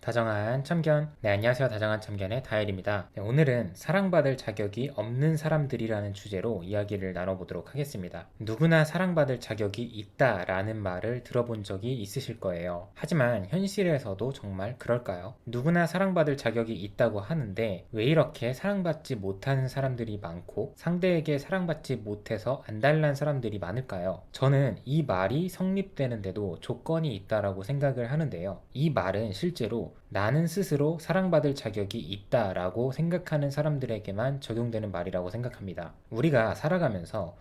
다정한 참견. 네, 안녕하세요. 다정한 참견의 다엘입니다. 네, 오늘은 사랑받을 자격이 없는 사람들이라는 주제로 이야기를 나눠보도록 하겠습니다. 누구나 사랑받을 자격이 있다라는 말을 들어본 적이 있으실 거예요. 하지만 현실에서도 정말 그럴까요? 누구나 사랑받을 자격이 있다고 하는데 왜 이렇게 사랑받지 못하는 사람들이 많고 상대에게 사랑받지 못해서 안달난 사람들이 많을까요? 저는 이 말이 성립되는데도 조건이 있다라고 생각을 하는데요. 이 말은 실제로 나는 스스로 사랑받을 자격이 있다라고 생각하는 사람들에게만 적용되는 말이라고 생각합니다. 우리가 살아가면서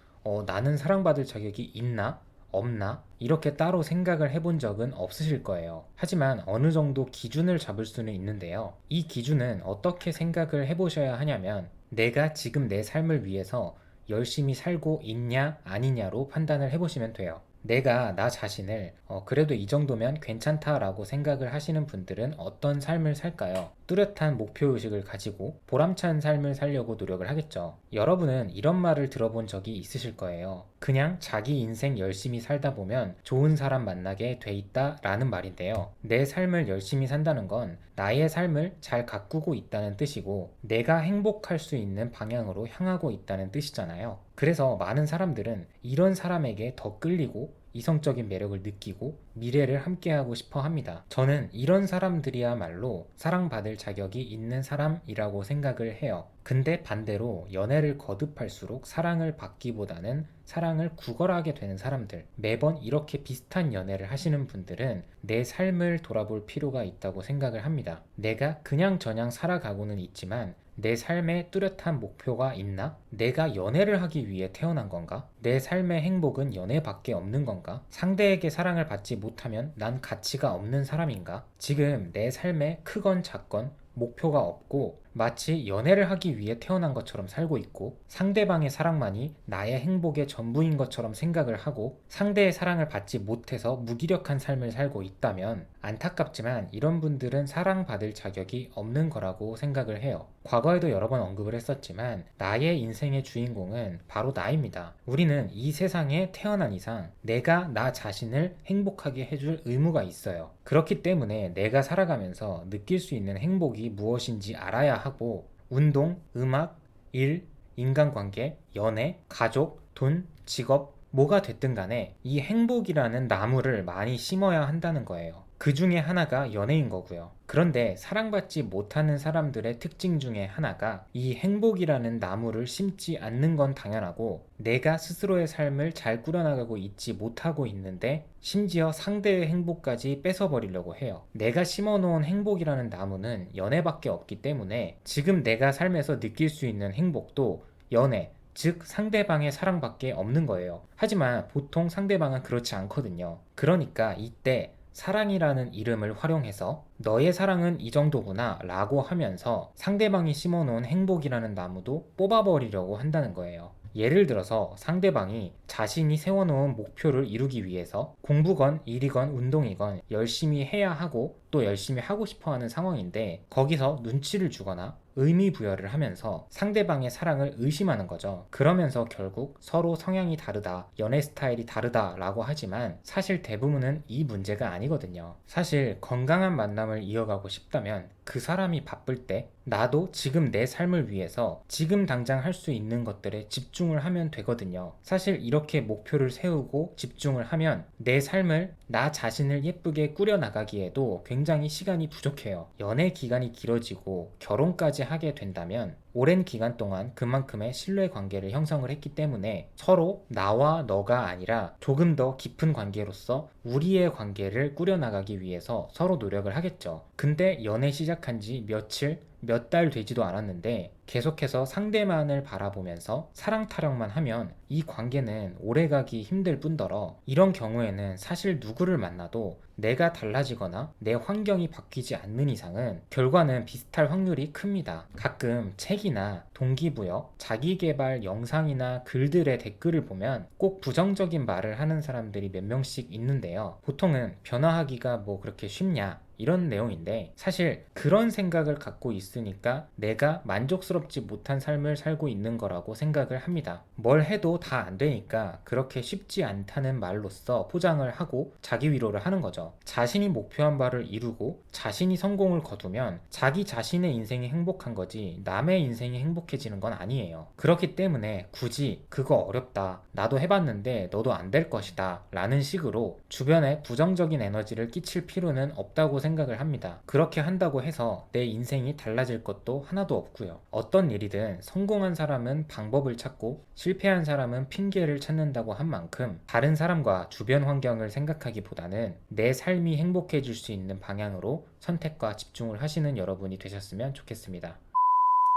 나는 사랑받을 자격이 있나? 없나? 이렇게 따로 생각을 해본 적은 없으실 거예요. 하지만 어느 정도 기준을 잡을 수는 있는데요. 이 기준은 어떻게 생각을 해보셔야 하냐면 내가 지금 내 삶을 위해서 열심히 살고 있냐 아니냐로 판단을 해보시면 돼요. 내가 나 자신을 그래도 이 정도면 괜찮다라고 생각을 하시는 분들은 어떤 삶을 살까요? 뚜렷한 목표의식을 가지고 보람찬 삶을 살려고 노력을 하겠죠. 여러분은 이런 말을 들어본 적이 있으실 거예요. 그냥 자기 인생 열심히 살다 보면 좋은 사람 만나게 돼 있다 라는 말인데요. 내 삶을 열심히 산다는 건 나의 삶을 잘 가꾸고 있다는 뜻이고 내가 행복할 수 있는 방향으로 향하고 있다는 뜻이잖아요. 그래서 많은 사람들은 이런 사람에게 더 끌리고 이성적인 매력을 느끼고 미래를 함께하고 싶어 합니다. 저는 이런 사람들이야말로 사랑받을 자격이 있는 사람이라고 생각을 해요. 근데 반대로 연애를 거듭할수록 사랑을 받기보다는 사랑을 구걸하게 되는 사람들, 매번 이렇게 비슷한 연애를 하시는 분들은 내 삶을 돌아볼 필요가 있다고 생각을 합니다. 내가 그냥저냥 살아가고는 있지만 내 삶에 뚜렷한 목표가 있나? 내가 연애를 하기 위해 태어난 건가? 내 삶의 행복은 연애밖에 없는 건가? 상대에게 사랑을 받지 못하면 난 가치가 없는 사람인가? 지금 내 삶에 크건 작건 목표가 없고 마치 연애를 하기 위해 태어난 것처럼 살고 있고 상대방의 사랑만이 나의 행복의 전부인 것처럼 생각을 하고 상대의 사랑을 받지 못해서 무기력한 삶을 살고 있다면 안타깝지만 이런 분들은 사랑받을 자격이 없는 거라고 생각을 해요. 과거에도 여러 번 언급을 했었지만 나의 인생의 주인공은 바로 나입니다. 우리는 이 세상에 태어난 이상 내가 나 자신을 행복하게 해줄 의무가 있어요. 그렇기 때문에 내가 살아가면서 느낄 수 있는 행복이 무엇인지 알아야 하고 운동, 음악, 일, 인간관계, 연애, 가족, 돈, 직업 뭐가 됐든 간에 이 행복이라는 나무를 많이 심어야 한다는 거예요. 그 중에 하나가 연애인 거고요. 그런데 사랑받지 못하는 사람들의 특징 중에 하나가 이 행복이라는 나무를 심지 않는 건 당연하고 내가 스스로의 삶을 잘 꾸려나가고 있지 못하고 있는데 심지어 상대의 행복까지 뺏어버리려고 해요. 내가 심어놓은 행복이라는 나무는 연애밖에 없기 때문에 지금 내가 삶에서 느낄 수 있는 행복도 연애, 즉 상대방의 사랑밖에 없는 거예요. 하지만 보통 상대방은 그렇지 않거든요. 그러니까 이때 사랑이라는 이름을 활용해서 너의 사랑은 이 정도구나 라고 하면서 상대방이 심어놓은 행복이라는 나무도 뽑아버리려고 한다는 거예요. 예를 들어서 상대방이 자신이 세워놓은 목표를 이루기 위해서 공부건 일이건 운동이건 열심히 해야 하고 또 열심히 하고 싶어 하는 상황인데 거기서 눈치를 주거나 의미 부여를 하면서 상대방의 사랑을 의심하는 거죠. 그러면서 결국 서로 성향이 다르다, 연애 스타일이 다르다 라고 하지만 사실 대부분은 이 문제가 아니거든요. 사실 건강한 만남을 이어가고 싶다면 그 사람이 바쁠 때 나도 지금 내 삶을 위해서 지금 당장 할 수 있는 것들에 집중을 하면 되거든요. 사실 이렇게 목표를 세우고 집중을 하면 내 삶을 나 자신을 예쁘게 꾸려나가기에도 굉장히 시간이 부족해요. 연애 기간이 길어지고 결혼까지 하게 된다면 오랜 기간 동안 그만큼의 신뢰 관계를 형성을 했기 때문에 서로 나와 너가 아니라 조금 더 깊은 관계로서 우리의 관계를 꾸려나가기 위해서 서로 노력을 하겠죠. 근데 연애 시작한 지 며칠, 몇 달 되지도 않았는데 계속해서 상대만을 바라보면서 사랑 타령만 하면 이 관계는 오래가기 힘들 뿐더러 이런 경우에는 사실 누구를 만나도 내가 달라지거나 내 환경이 바뀌지 않는 이상은 결과는 비슷할 확률이 큽니다. 가끔 책이나 동기부여, 자기계발 영상이나 글들의 댓글을 보면 꼭 부정적인 말을 하는 사람들이 몇 명씩 있는데요. 보통은 변화하기가 뭐 그렇게 쉽냐? 이런 내용인데, 사실 그런 생각을 갖고 있으니까 내가 만족스럽지 못한 삶을 살고 있는 거라고 생각을 합니다. 뭘 해도 다 안 되니까 그렇게 쉽지 않다는 말로써 포장을 하고 자기 위로를 하는 거죠. 자신이 목표한 바를 이루고 자신이 성공을 거두면 자기 자신의 인생이 행복한 거지 남의 인생이 행복해지는 건 아니에요. 그렇기 때문에 굳이 그거 어렵다, 나도 해봤는데 너도 안 될 것이다 라는 식으로 주변에 부정적인 에너지를 끼칠 필요는 없다고 생각을 합니다. 그렇게 한다고 해서 내 인생이 달라질 것도 하나도 없고요. 어떤 일이든 성공한 사람은 방법을 찾고 실패한 사람은 핑계를 찾는다고 한 만큼, 다른 사람과 주변 환경을 생각하기보다는 내 삶이 행복해질 수 있는 방향으로 선택과 집중을 하시는 여러분이 되셨으면 좋겠습니다.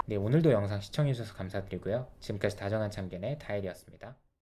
네, 오늘도 영상 시청해주셔서 감사드리고요. 지금까지 다정한 참견의 다일이었습니다.